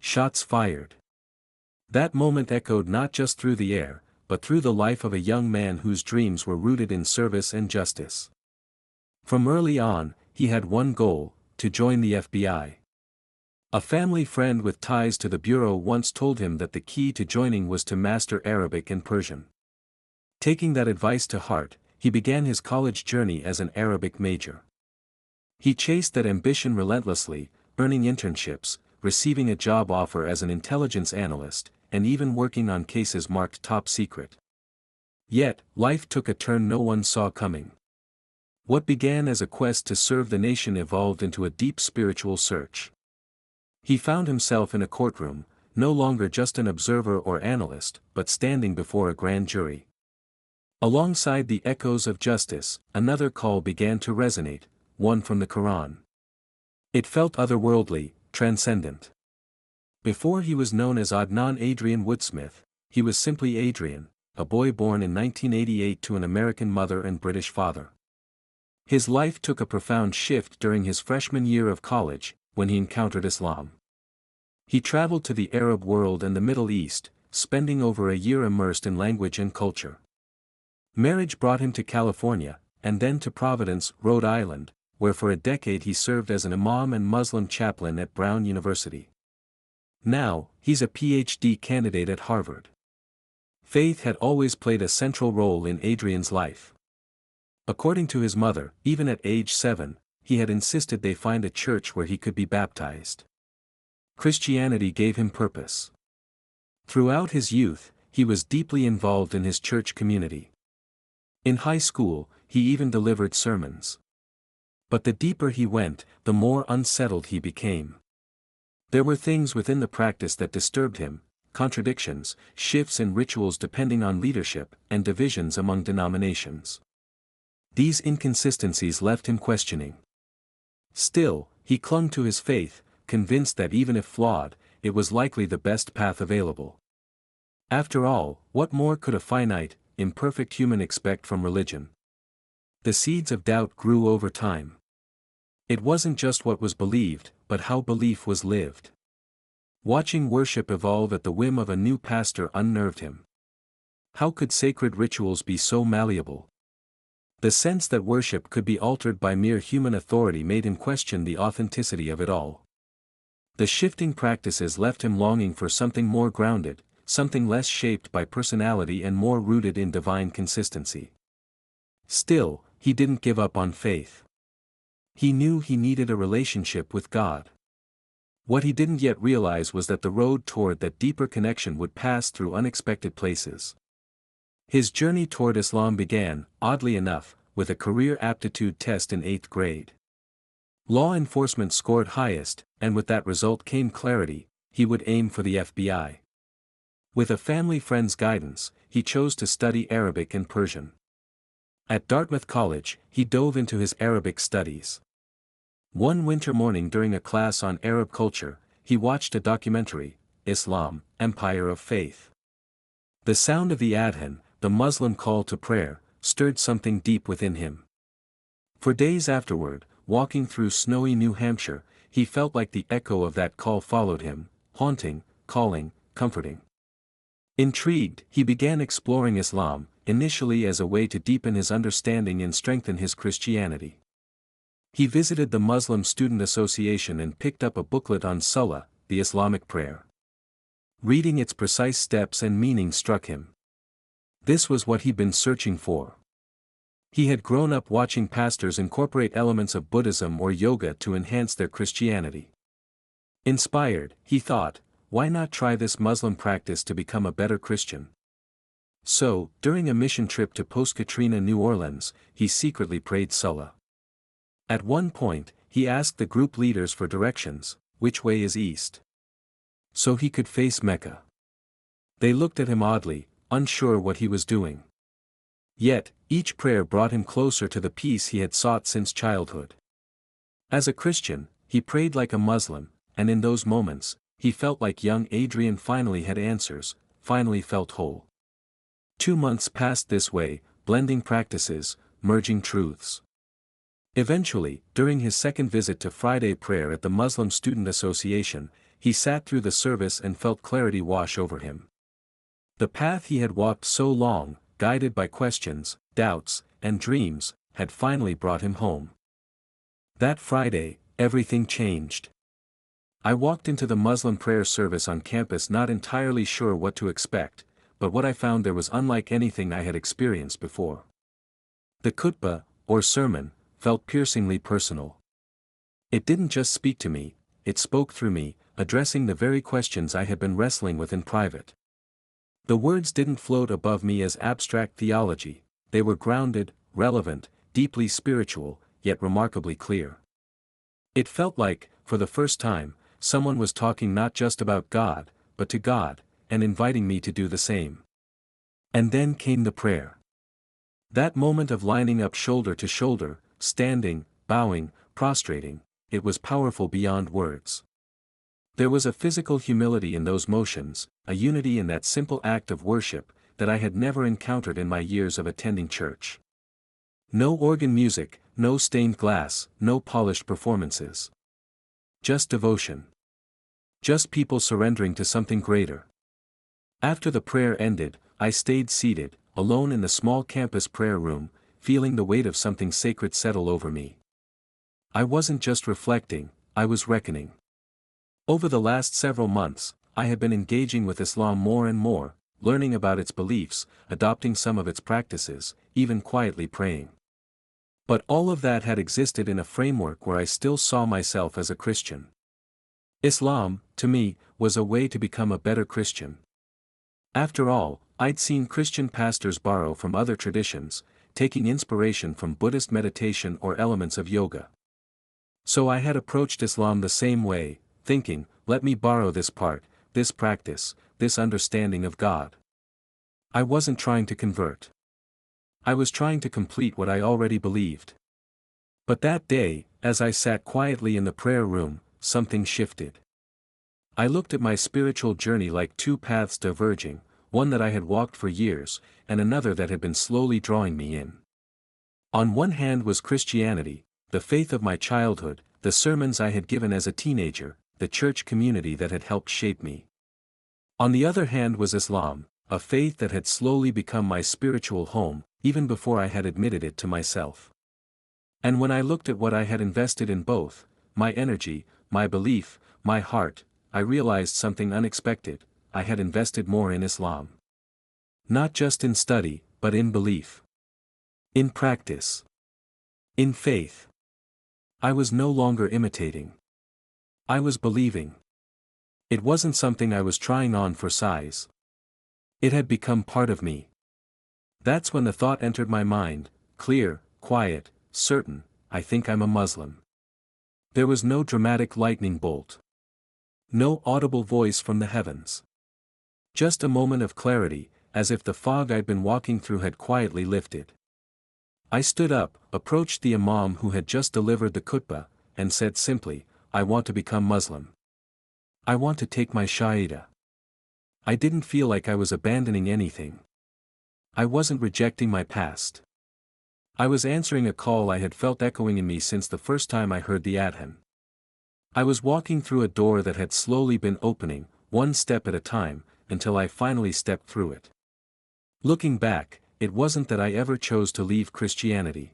Shots fired. That moment echoed not just through the air, but through the life of a young man whose dreams were rooted in service and justice. From early on, he had one goal: to join the FBI. A family friend with ties to the bureau once told him that the key to joining was to master Arabic and Persian. Taking that advice to heart, he began his college journey as an Arabic major. He chased that ambition relentlessly, earning internships, receiving a job offer as an intelligence analyst, and even working on cases marked top secret. Yet, life took a turn no one saw coming. What began as a quest to serve the nation evolved into a deep spiritual search. He found himself in a courtroom, no longer just an observer or analyst, but standing before a grand jury. Alongside the echoes of justice, another call began to resonate, one from the Quran. It felt otherworldly, transcendent. Before he was known as Adnan Adrian Woodsmith, he was simply Adrian, a boy born in 1988 to an American mother and British father. His life took a profound shift during his freshman year of college, when he encountered Islam. He traveled to the Arab world and the Middle East, spending over a year immersed in language and culture. Marriage brought him to California, and then to Providence, Rhode Island, where for a decade he served as an Imam and Muslim chaplain at Brown University. Now, he's a PhD candidate at Harvard. Faith had always played a central role in Adrian's life. According to his mother, even at age 7, he had insisted they find a church where he could be baptized. Christianity gave him purpose. Throughout his youth, he was deeply involved in his church community. In high school, he even delivered sermons. But the deeper he went, the more unsettled he became. There were things within the practice that disturbed him: contradictions, shifts in rituals depending on leadership, and divisions among denominations. These inconsistencies left him questioning. Still, he clung to his faith, convinced that even if flawed, it was likely the best path available. After all, what more could a finite, imperfect human expect from religion? The seeds of doubt grew over time. It wasn't just what was believed, but how belief was lived. Watching worship evolve at the whim of a new pastor unnerved him. How could sacred rituals be so malleable? The sense that worship could be altered by mere human authority made him question the authenticity of it all. The shifting practices left him longing for something more grounded, something less shaped by personality and more rooted in divine consistency. Still, he didn't give up on faith. He knew he needed a relationship with God. What he didn't yet realize was that the road toward that deeper connection would pass through unexpected places. His journey toward Islam began, oddly enough, with a career aptitude test in 8th grade. Law enforcement scored highest, and with that result came clarity: he would aim for the FBI. With a family friend's guidance, he chose to study Arabic and Persian. At Dartmouth College, he dove into his Arabic studies. One winter morning during a class on Arab culture, he watched a documentary, Islam, Empire of Faith. The sound of the adhan, the Muslim call to prayer, stirred something deep within him. For days afterward, walking through snowy New Hampshire, he felt like the echo of that call followed him, haunting, calling, comforting. Intrigued, he began exploring Islam, initially as a way to deepen his understanding and strengthen his Christianity. He visited the Muslim Student Association and picked up a booklet on Salah, the Islamic prayer. Reading its precise steps and meaning struck him. This was what he'd been searching for. He had grown up watching pastors incorporate elements of Buddhism or yoga to enhance their Christianity. Inspired, he thought, why not try this Muslim practice to become a better Christian? So, during a mission trip to post-Katrina New Orleans, he secretly prayed Salah. At one point, he asked the group leaders for directions: which way is east? So he could face Mecca. They looked at him oddly, unsure what he was doing. Yet, each prayer brought him closer to the peace he had sought since childhood. As a Christian, he prayed like a Muslim, and in those moments, he felt like young Adrian finally had answers, finally felt whole. 2 months passed this way, blending practices, merging truths. Eventually, during his second visit to Friday prayer at the Muslim Student Association, He sat through the service and felt clarity wash over him. The path he had walked so long, guided by questions, doubts, and dreams, had finally brought him home. That Friday, everything changed. I walked into the Muslim prayer service on campus not entirely sure what to expect, but what I found there was unlike anything I had experienced before. The khutbah, or sermon, felt piercingly personal. It didn't just speak to me, it spoke through me, addressing the very questions I had been wrestling with in private. The words didn't float above me as abstract theology, they were grounded, relevant, deeply spiritual, yet remarkably clear. It felt like, for the first time, someone was talking not just about God, but to God, and inviting me to do the same. And then came the prayer. That moment of lining up shoulder to shoulder, standing, bowing, prostrating, it was powerful beyond words. There was a physical humility in those motions, a unity in that simple act of worship, that I had never encountered in my years of attending church. No organ music, no stained glass, no polished performances. Just devotion. Just people surrendering to something greater. After the prayer ended, I stayed seated, alone in the small campus prayer room, feeling the weight of something sacred settle over me. I wasn't just reflecting, I was reckoning. Over the last several months, I had been engaging with Islam more and more, learning about its beliefs, adopting some of its practices, even quietly praying. But all of that had existed in a framework where I still saw myself as a Christian. Islam, to me, was a way to become a better Christian. After all, I'd seen Christian pastors borrow from other traditions, taking inspiration from Buddhist meditation or elements of yoga. So I had approached Islam the same way, thinking, let me borrow this part, this practice, this understanding of God. I wasn't trying to convert. I was trying to complete what I already believed. But that day, as I sat quietly in the prayer room, something shifted. I looked at my spiritual journey like two paths diverging, one that I had walked for years, and another that had been slowly drawing me in. On one hand was Christianity, the faith of my childhood, the sermons I had given as a teenager, the church community that had helped shape me. On the other hand was Islam, a faith that had slowly become my spiritual home, even before I had admitted it to myself. And when I looked at what I had invested in both, my energy, my belief, my heart, I realized something unexpected. I had invested more in Islam. Not just in study, but in belief. In practice. In faith. I was no longer imitating. I was believing. It wasn't something I was trying on for size. It had become part of me. That's when the thought entered my mind, clear, quiet, certain, I think I'm a Muslim. There was no dramatic lightning bolt. No audible voice from the heavens. Just a moment of clarity, as if the fog I'd been walking through had quietly lifted. I stood up, approached the Imam who had just delivered the khutbah, and said simply, I want to become Muslim. I want to take my Shahada. I didn't feel like I was abandoning anything. I wasn't rejecting my past. I was answering a call I had felt echoing in me since the first time I heard the adhan. I was walking through a door that had slowly been opening, one step at a time, until I finally stepped through it. Looking back, it wasn't that I ever chose to leave Christianity.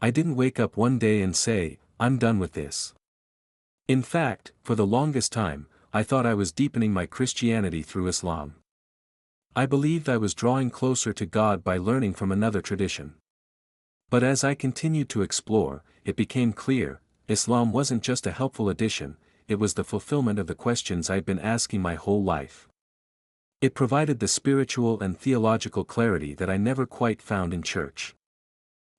I didn't wake up one day and say, I'm done with this. In fact, for the longest time, I thought I was deepening my Christianity through Islam. I believed I was drawing closer to God by learning from another tradition. But as I continued to explore, it became clear, Islam wasn't just a helpful addition, it was the fulfillment of the questions I'd been asking my whole life. It provided the spiritual and theological clarity that I never quite found in church.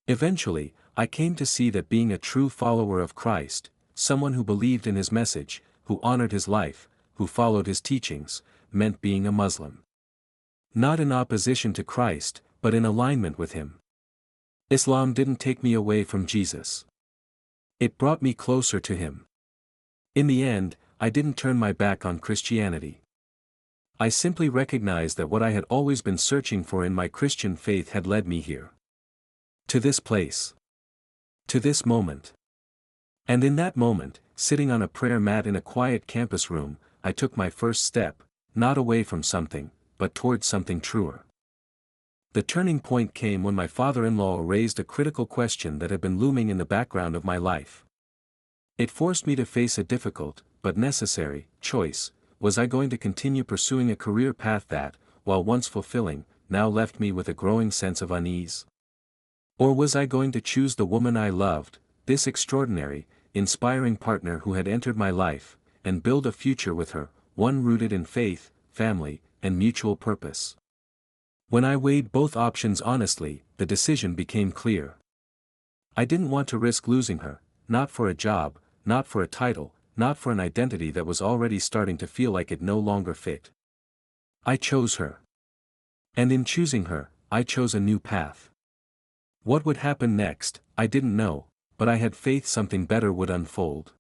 Eventually, I came to see that being a true follower of Christ, someone who believed in his message, who honored his life, who followed his teachings, meant being a Muslim. Not in opposition to Christ, but in alignment with him. Islam didn't take me away from Jesus. It brought me closer to him. In the end, I didn't turn my back on Christianity. I simply recognized that what I had always been searching for in my Christian faith had led me here. To this place. To this moment. And in that moment, sitting on a prayer mat in a quiet campus room, I took my first step, not away from something, but towards something truer. The turning point came when my father-in-law raised a critical question that had been looming in the background of my life. It forced me to face a difficult, but necessary, choice. Was I going to continue pursuing a career path that, while once fulfilling, now left me with a growing sense of unease? Or was I going to choose the woman I loved, this extraordinary, inspiring partner who had entered my life, and build a future with her, one rooted in faith, family, and mutual purpose? When I weighed both options honestly, the decision became clear. I didn't want to risk losing her, not for a job, not for a title, not for an identity that was already starting to feel like it no longer fit. I chose her. And in choosing her, I chose a new path. What would happen next, I didn't know, but I had faith something better would unfold.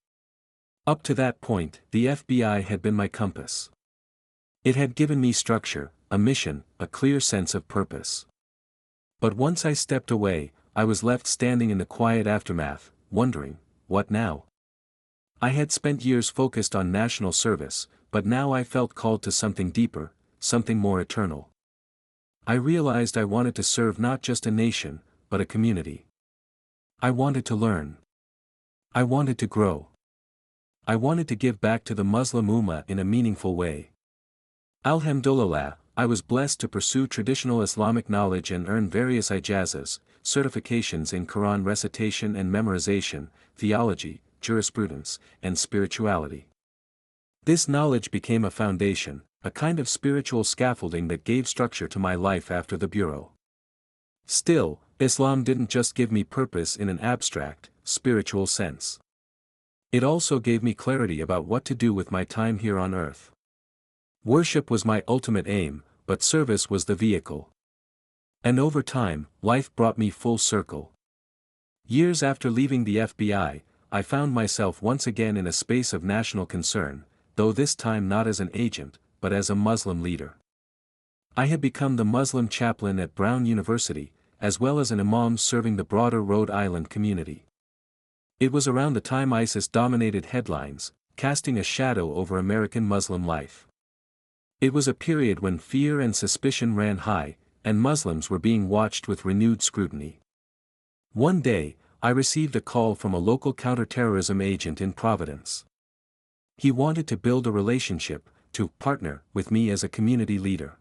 Up to that point, the FBI had been my compass. It had given me structure, a mission, a clear sense of purpose. But once I stepped away, I was left standing in the quiet aftermath, wondering, what now? I had spent years focused on national service, but now I felt called to something deeper, something more eternal. I realized I wanted to serve not just a nation, but a community. I wanted to learn. I wanted to grow. I wanted to give back to the Muslim Ummah in a meaningful way. Alhamdulillah, I was blessed to pursue traditional Islamic knowledge and earn various ijazas, certifications in Quran recitation and memorization, theology, jurisprudence, and spirituality. This knowledge became a foundation, a kind of spiritual scaffolding that gave structure to my life after the bureau. Still, Islam didn't just give me purpose in an abstract, spiritual sense. It also gave me clarity about what to do with my time here on earth. Worship was my ultimate aim, but service was the vehicle. And over time, life brought me full circle. Years after leaving the FBI, I found myself once again in a space of national concern, though this time not as an agent, but as a Muslim leader. I had become the Muslim chaplain at Brown University, as well as an imam serving the broader Rhode Island community. It was around the time ISIS dominated headlines, casting a shadow over American Muslim life. It was a period when fear and suspicion ran high, and Muslims were being watched with renewed scrutiny. One day, I received a call from a local counterterrorism agent in Providence. He wanted to build a relationship, to partner with me as a community leader.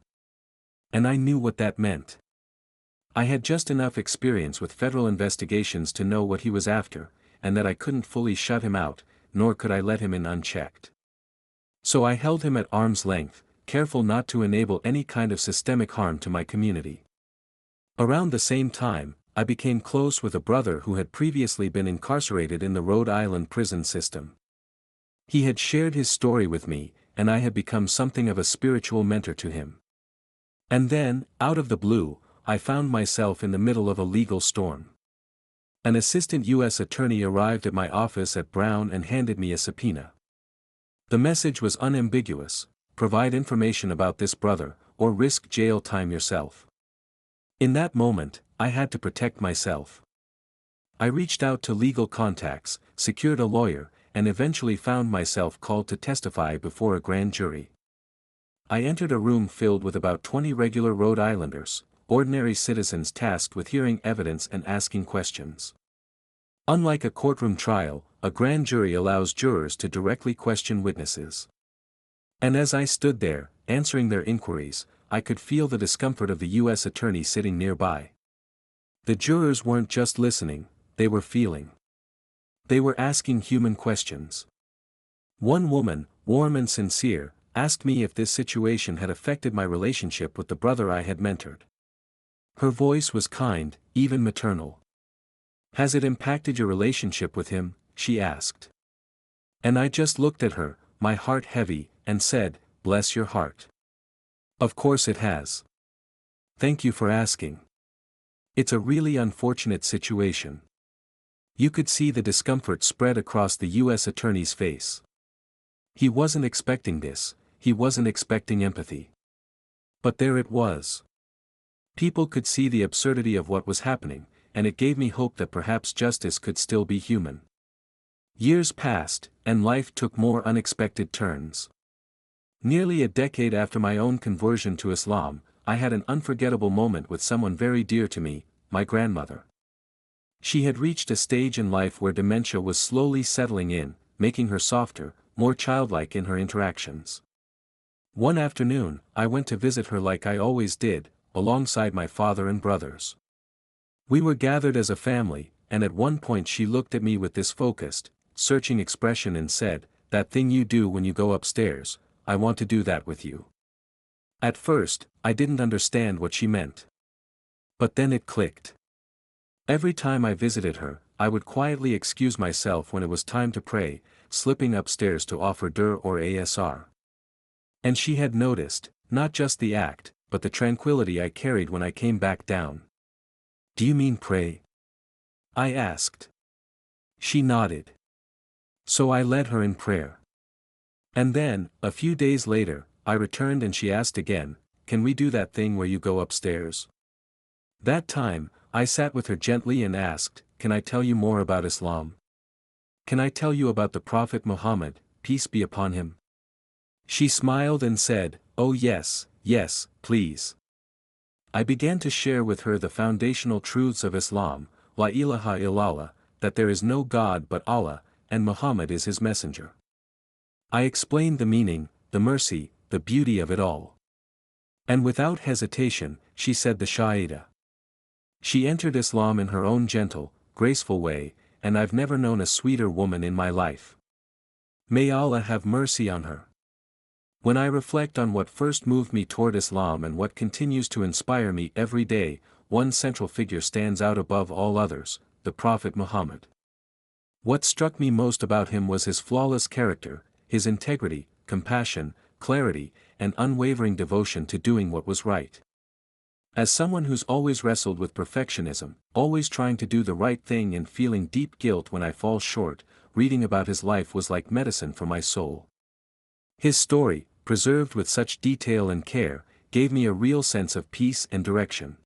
And I knew what that meant. I had just enough experience with federal investigations to know what he was after, and that I couldn't fully shut him out, nor could I let him in unchecked. So I held him at arm's length, careful not to enable any kind of systemic harm to my community. Around the same time, I became close with a brother who had previously been incarcerated in the Rhode Island prison system. He had shared his story with me, and I had become something of a spiritual mentor to him. And then, out of the blue, I found myself in the middle of a legal storm. An assistant U.S. attorney arrived at my office at Brown and handed me a subpoena. The message was unambiguous: provide information about this brother, or risk jail time yourself. In that moment, I had to protect myself. I reached out to legal contacts, secured a lawyer, and eventually found myself called to testify before a grand jury. I entered a room filled with about 20 regular Rhode Islanders, ordinary citizens tasked with hearing evidence and asking questions. Unlike a courtroom trial, a grand jury allows jurors to directly question witnesses. And as I stood there, answering their inquiries, I could feel the discomfort of the U.S. attorney sitting nearby. The jurors weren't just listening, they were feeling. They were asking human questions. One woman, warm and sincere, asked me if this situation had affected my relationship with the brother I had mentored. Her voice was kind, even maternal. "Has it impacted your relationship with him?" she asked. And I just looked at her, my heart heavy, and said, "Bless your heart. Of course it has. Thank you for asking. It's a really unfortunate situation." You could see the discomfort spread across the U.S. attorney's face. He wasn't expecting this, he wasn't expecting empathy. But there it was. People could see the absurdity of what was happening, and it gave me hope that perhaps justice could still be human. Years passed, and life took more unexpected turns. Nearly a decade after my own conversion to Islam, I had an unforgettable moment with someone very dear to me, my grandmother. She had reached a stage in life where dementia was slowly settling in, making her softer, more childlike in her interactions. One afternoon, I went to visit her like I always did, alongside my father and brothers. We were gathered as a family, and at one point she looked at me with this focused, searching expression and said, "That thing you do when you go upstairs, I want to do that with you." At first, I didn't understand what she meant. But then it clicked. Every time I visited her, I would quietly excuse myself when it was time to pray, slipping upstairs to offer dur or asr. And she had noticed, not just the act, but the tranquility I carried when I came back down. "Do you mean pray?" I asked. She nodded. So I led her in prayer. And then, a few days later, I returned and she asked again, "Can we do that thing where you go upstairs?" That time, I sat with her gently and asked, "Can I tell you more about Islam? Can I tell you about the Prophet Muhammad, peace be upon him?" She smiled and said, "Oh yes, yes, please." I began to share with her the foundational truths of Islam, La ilaha illallah, that there is no God but Allah, and Muhammad is his messenger. I explained the meaning, the mercy, the beauty of it all. And without hesitation, she said the Shahada. She entered Islam in her own gentle, graceful way, and I've never known a sweeter woman in my life. May Allah have mercy on her. When I reflect on what first moved me toward Islam and what continues to inspire me every day, one central figure stands out above all others, the Prophet Muhammad. What struck me most about him was his flawless character, his integrity, compassion, clarity, and unwavering devotion to doing what was right. As someone who's always wrestled with perfectionism, always trying to do the right thing and feeling deep guilt when I fall short, reading about his life was like medicine for my soul. His story, preserved with such detail and care, gave me a real sense of peace and direction.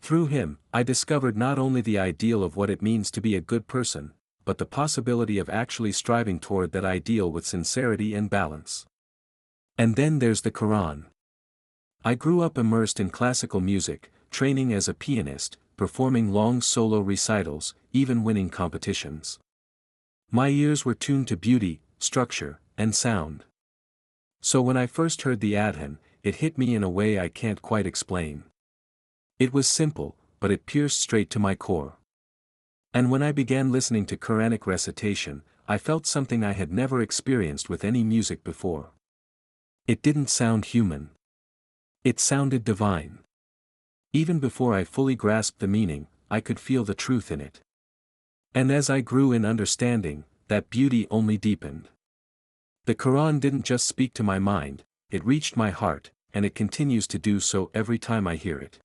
Through him, I discovered not only the ideal of what it means to be a good person, but the possibility of actually striving toward that ideal with sincerity and balance. And then there's the Quran. I grew up immersed in classical music, training as a pianist, performing long solo recitals, even winning competitions. My ears were tuned to beauty, structure, and sound. So when I first heard the Adhan, it hit me in a way I can't quite explain. It was simple, but it pierced straight to my core. And when I began listening to Quranic recitation, I felt something I had never experienced with any music before. It didn't sound human. It sounded divine. Even before I fully grasped the meaning, I could feel the truth in it. And as I grew in understanding, that beauty only deepened. The Quran didn't just speak to my mind, it reached my heart, and it continues to do so every time I hear it.